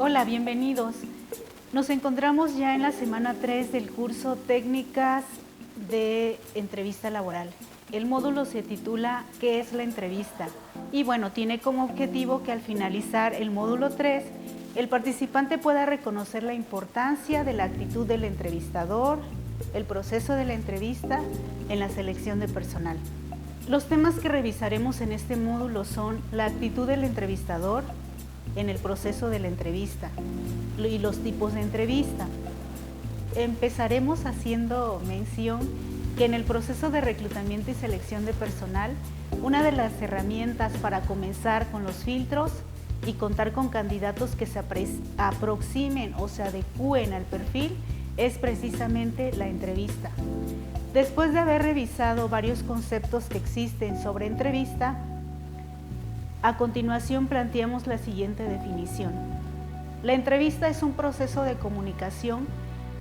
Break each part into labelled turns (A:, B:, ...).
A: Hola, bienvenidos. Nos encontramos ya en la semana 3 del curso Técnicas de Entrevista Laboral. El módulo se titula ¿Qué es la entrevista? Y bueno, tiene como objetivo que al finalizar el módulo 3, el participante pueda reconocer la importancia de la actitud del entrevistador, el proceso de la entrevista en la selección de personal. Los temas que revisaremos en este módulo son la actitud del entrevistador en el proceso de la entrevista y los tipos de entrevista. Empezaremos haciendo mención que en el proceso de reclutamiento y selección de personal, una de las herramientas para comenzar con los filtros y contar con candidatos que se aproximen o se adecúen al perfil es precisamente la entrevista. Después de haber revisado varios conceptos que existen sobre entrevista, a continuación planteamos la siguiente definición. La entrevista es un proceso de comunicación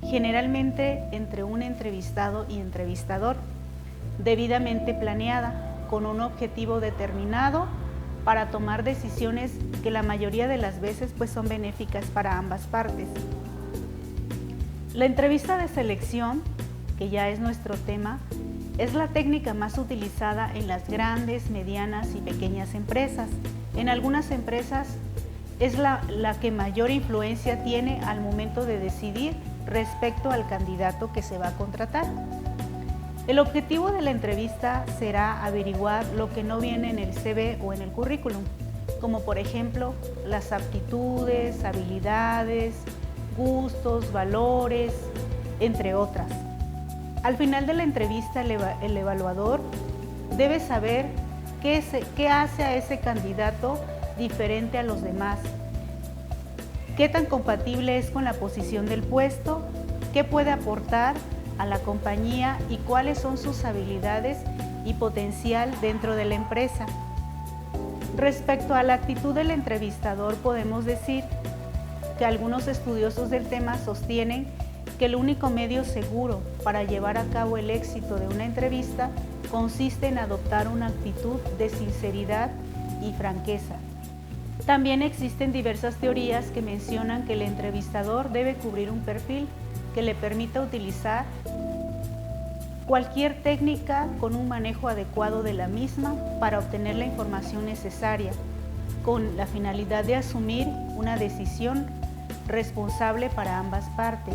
A: generalmente entre un entrevistado y entrevistador, debidamente planeada, con un objetivo determinado para tomar decisiones que la mayoría de las veces son benéficas para ambas partes. La entrevista de selección, que ya es nuestro tema, es la técnica más utilizada en las grandes, medianas y pequeñas empresas. En algunas empresas es la que mayor influencia tiene al momento de decidir respecto al candidato que se va a contratar. El objetivo de la entrevista será averiguar lo que no viene en el CV o en el currículum, como por ejemplo las aptitudes, habilidades, gustos, valores, entre otras. Al final de la entrevista, el evaluador debe saber qué hace a ese candidato diferente a los demás, qué tan compatible es con la posición del puesto, qué puede aportar a la compañía y cuáles son sus habilidades y potencial dentro de la empresa. Respecto a la actitud del entrevistador, podemos decir que algunos estudiosos del tema sostienen que el único medio seguro para llevar a cabo el éxito de una entrevista consiste en adoptar una actitud de sinceridad y franqueza. También existen diversas teorías que mencionan que el entrevistador debe cubrir un perfil que le permita utilizar cualquier técnica con un manejo adecuado de la misma para obtener la información necesaria, con la finalidad de asumir una decisión responsable para ambas partes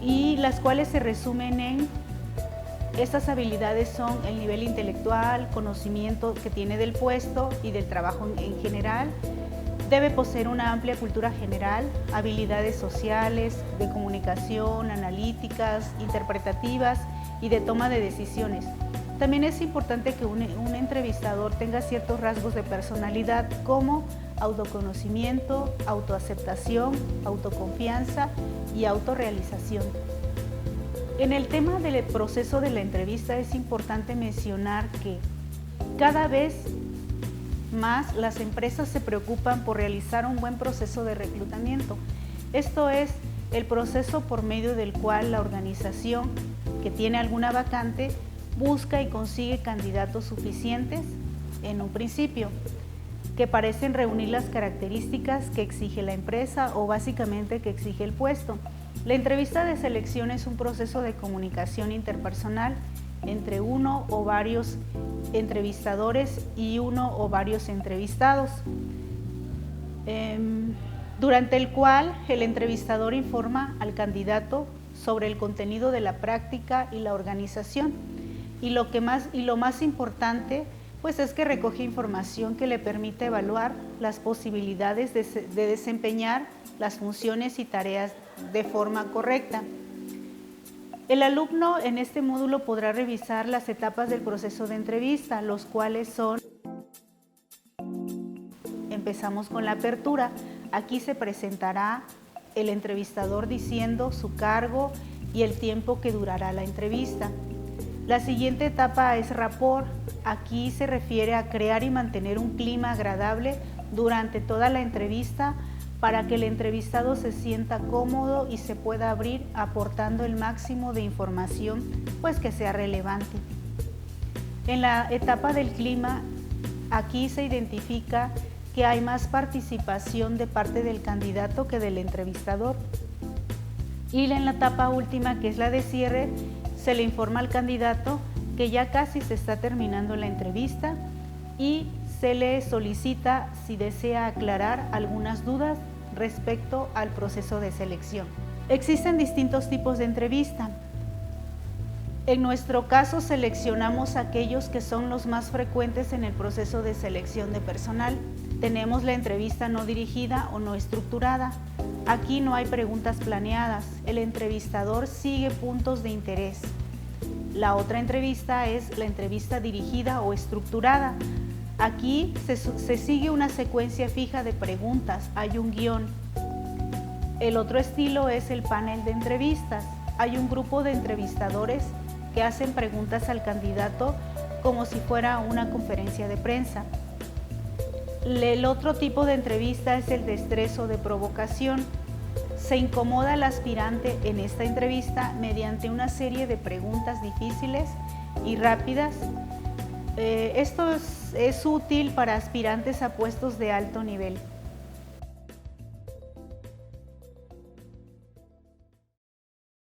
A: y las cuales se resumen en estas habilidades son el nivel intelectual, conocimiento que tiene del puesto y del trabajo en general. Debe poseer una amplia cultura general, habilidades sociales, de comunicación, analíticas, interpretativas y de toma de decisiones. También es importante que un entrevistador tenga ciertos rasgos de personalidad como autoconocimiento, autoaceptación, autoconfianza y autorrealización. En el tema del proceso de la entrevista es importante mencionar que cada vez más las empresas se preocupan por realizar un buen proceso de reclutamiento. Esto es el proceso por medio del cual la organización que tiene alguna vacante busca y consigue candidatos suficientes en un principio, que parecen reunir las características que exige la empresa o básicamente que exige el puesto. La entrevista de selección es un proceso de comunicación interpersonal entre uno o varios entrevistadores y uno o varios entrevistados, durante el cual el entrevistador informa al candidato sobre el contenido de la práctica y la organización. Y lo más importante es que recoge información que le permite evaluar las posibilidades de desempeñar las funciones y tareas de forma correcta. El alumno en este módulo podrá revisar las etapas del proceso de entrevista, los cuales son: empezamos con la apertura. Aquí se presentará el entrevistador diciendo su cargo y el tiempo que durará la entrevista. La siguiente etapa es rapport. Aquí se refiere a crear y mantener un clima agradable durante toda la entrevista para que el entrevistado se sienta cómodo y se pueda abrir aportando el máximo de información que sea relevante. En la etapa del clima, aquí se identifica que hay más participación de parte del candidato que del entrevistador. Y en la etapa última, que es la de cierre, se le informa al candidato que ya casi se está terminando la entrevista y se le solicita si desea aclarar algunas dudas respecto al proceso de selección. Existen distintos tipos de entrevista. En nuestro caso seleccionamos aquellos que son los más frecuentes en el proceso de selección de personal. Tenemos la entrevista no dirigida o no estructurada. Aquí no hay preguntas planeadas, el entrevistador sigue puntos de interés. La otra entrevista es la entrevista dirigida o estructurada. Aquí se sigue una secuencia fija de preguntas, hay un guión. El otro estilo es el panel de entrevistas. Hay un grupo de entrevistadores que hacen preguntas al candidato como si fuera una conferencia de prensa. El otro tipo de entrevista es el de estrés o de provocación. Se incomoda al aspirante en esta entrevista mediante una serie de preguntas difíciles y rápidas. Esto es útil para aspirantes a puestos de alto nivel.